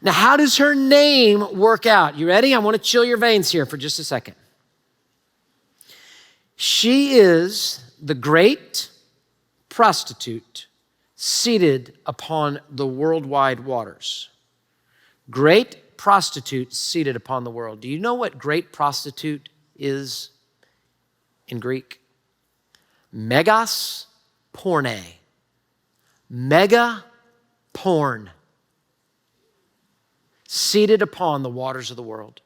Now, how does her name work out? You ready? I want to chill your veins here for just a second. She is the great prostitute seated upon the worldwide waters. Great prostitute seated upon the world. Do you know what great prostitute is in Greek? Megas porne. Mega porn. Seated upon the waters of the world.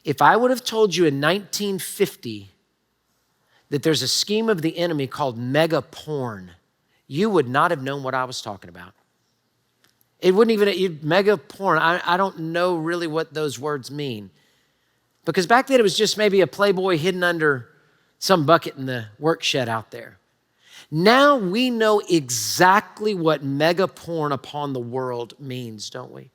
If I would have told you in 1950 that there's a scheme of the enemy called mega porn, you would not have known what I was talking about. It wouldn't even, mega porn, I don't know really what those words mean. Because back then it was just maybe a Playboy hidden under some bucket in the work shed out there. Now we know exactly what mega porn upon the world means, don't we?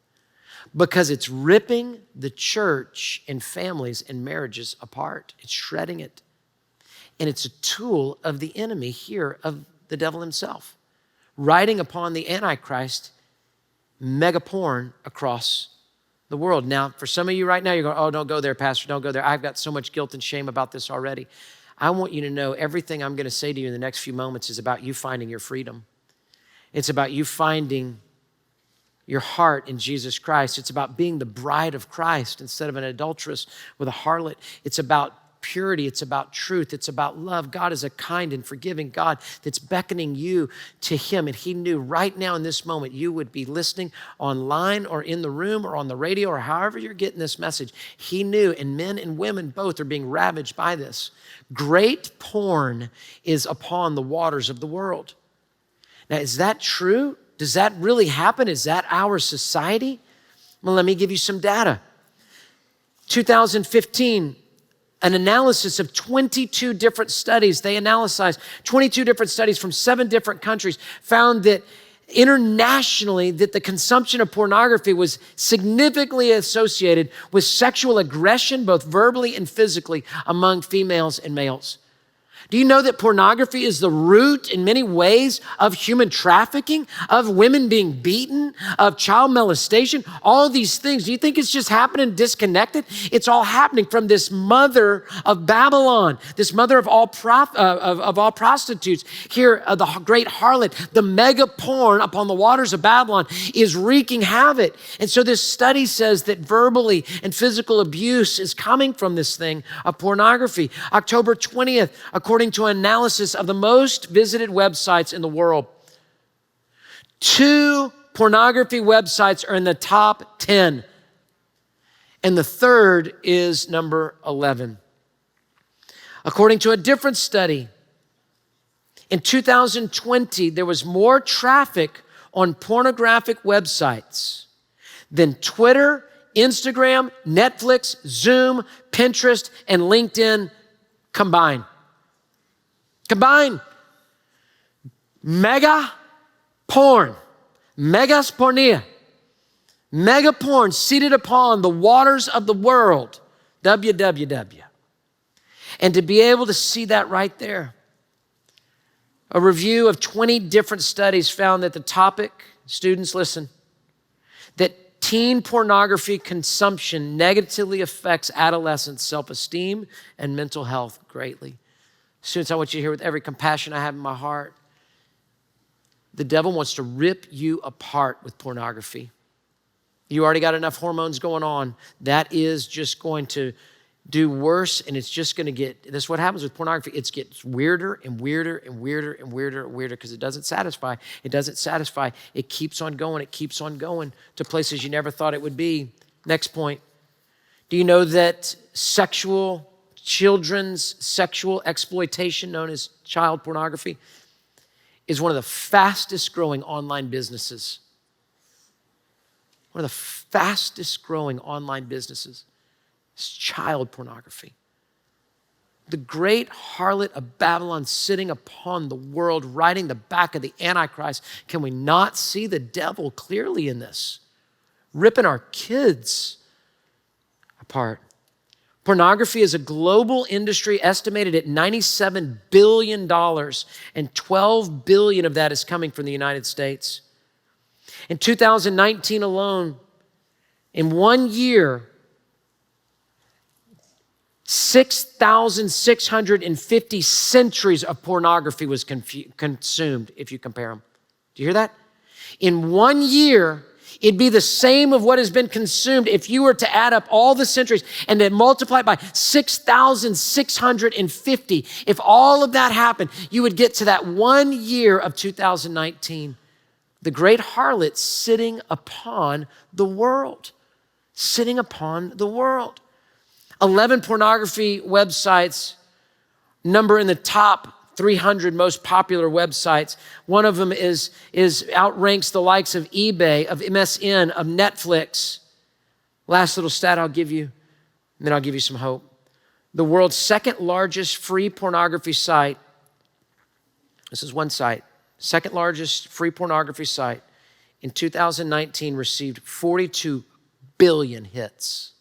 Because it's ripping the church and families and marriages apart. It's shredding it. And it's a tool of the enemy here, of the devil himself, riding upon the Antichrist, mega porn across the world. Now, for some of you right now, you're going, oh, don't go there, Pastor, don't go there. I've got so much guilt and shame about this already. I want you to know everything I'm going to say to you in the next few moments is about you finding your freedom. It's about you finding your heart in Jesus Christ. It's about being the bride of Christ instead of an adulteress with a harlot. It's about purity. It's about truth. It's about love. God is a kind and forgiving God that's beckoning you to him. And he knew right now in this moment, you would be listening online or in the room or on the radio or however you're getting this message. He knew, and men and women both are being ravaged by this. Great porn is upon the waters of the world. Now, is that true? Does that really happen? Is that our society? Well, let me give you some data. 2015, an analysis of 22 different studies. They analyzed 22 different studies from 7 different countries, found that internationally that the consumption of pornography was significantly associated with sexual aggression, both verbally and physically, among females and males. Do you know that pornography is the root in many ways of human trafficking, of women being beaten, of child molestation, all these things? Do you think it's just happening disconnected? It's all happening from this mother of Babylon, this mother of all prostitutes. Here, the great harlot, the mega porn upon the waters of Babylon is wreaking havoc. And so this study says that verbally and physical abuse is coming from this thing of pornography. October 20th, according to an analysis of the most visited websites in the world, 2 pornography websites are in the top 10. And the third is number 11. According to a different study, in 2020, there was more traffic on pornographic websites than Twitter, Instagram, Netflix, Zoom, Pinterest, and LinkedIn combined. Combined. Mega porn. Megas pornea. Mega porn seated upon the waters of the world. WWW. And to be able to see that right there. A review of 20 different studies found that the topic, students listen, that teen pornography consumption negatively affects adolescents' self-esteem and mental health greatly. Students, I want you to hear with every compassion I have in my heart, the devil wants to rip you apart with pornography. You already got enough hormones going on. That is just going to do worse, and it's just going to get, that's what happens with pornography. It gets weirder and weirder and weirder and weirder and weirder because it doesn't satisfy. It doesn't satisfy. It keeps on going. It keeps on going to places you never thought it would be. Next point. Do you know that children's sexual exploitation, known as child pornography, is one of the fastest growing online businesses? One of the fastest growing online businesses is child pornography. The great harlot of Babylon sitting upon the world, riding the back of the Antichrist. Can we not see the devil clearly in this? Ripping our kids apart. Pornography is a global industry estimated at $97 billion, and $12 billion of that is coming from the United States. In 2019 alone, in 1 year, 6,650 centuries of pornography was consumed, if you compare them. Do you hear that? In 1 year, it'd be the same of what has been consumed if you were to add up all the centuries and then multiply it by 6,650. If all of that happened, you would get to that 1 year of 2019. The Great Harlot sitting upon the world. Sitting upon the world. 11 pornography websites, number in the top 300 most popular websites. One of them outranks the likes of eBay, of MSN, of Netflix. Last little stat I'll give you, and then I'll give you some hope. The world's second largest free pornography site, this is one site, second largest free pornography site, in 2019 received 42 billion hits.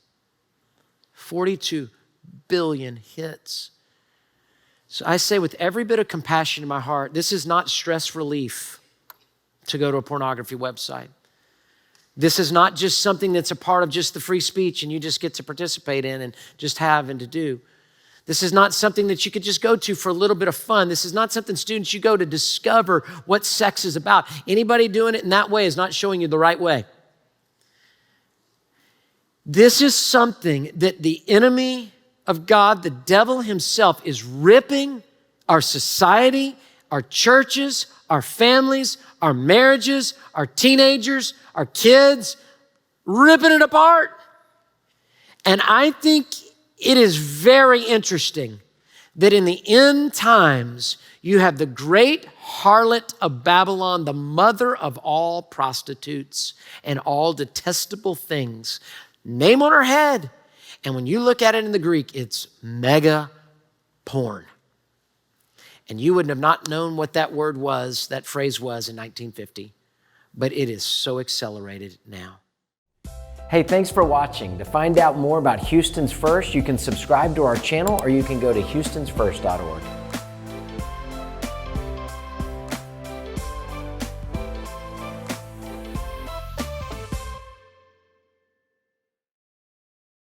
42 billion hits. So I say with every bit of compassion in my heart, this is not stress relief to go to a pornography website. This is not just something that's a part of just the free speech and you just get to participate in and just have and to do. This is not something that you could just go to for a little bit of fun. This is not something, students, you go to discover what sex is about. Anybody doing it in that way is not showing you the right way. This is something that the enemy of God, the devil himself, is ripping our society, our churches, our families, our marriages, our teenagers, our kids, ripping it apart. And I think it is very interesting that in the end times, you have the great harlot of Babylon, the mother of all prostitutes and all detestable things, name on her head. And when you look at it in the Greek, it's mega porn. And you would have not known what that word was, that phrase was in 1950, but it is so accelerated now. Hey, thanks for watching. To find out more about Houston's First, you can subscribe to our channel or you can go to houstonsfirst.org.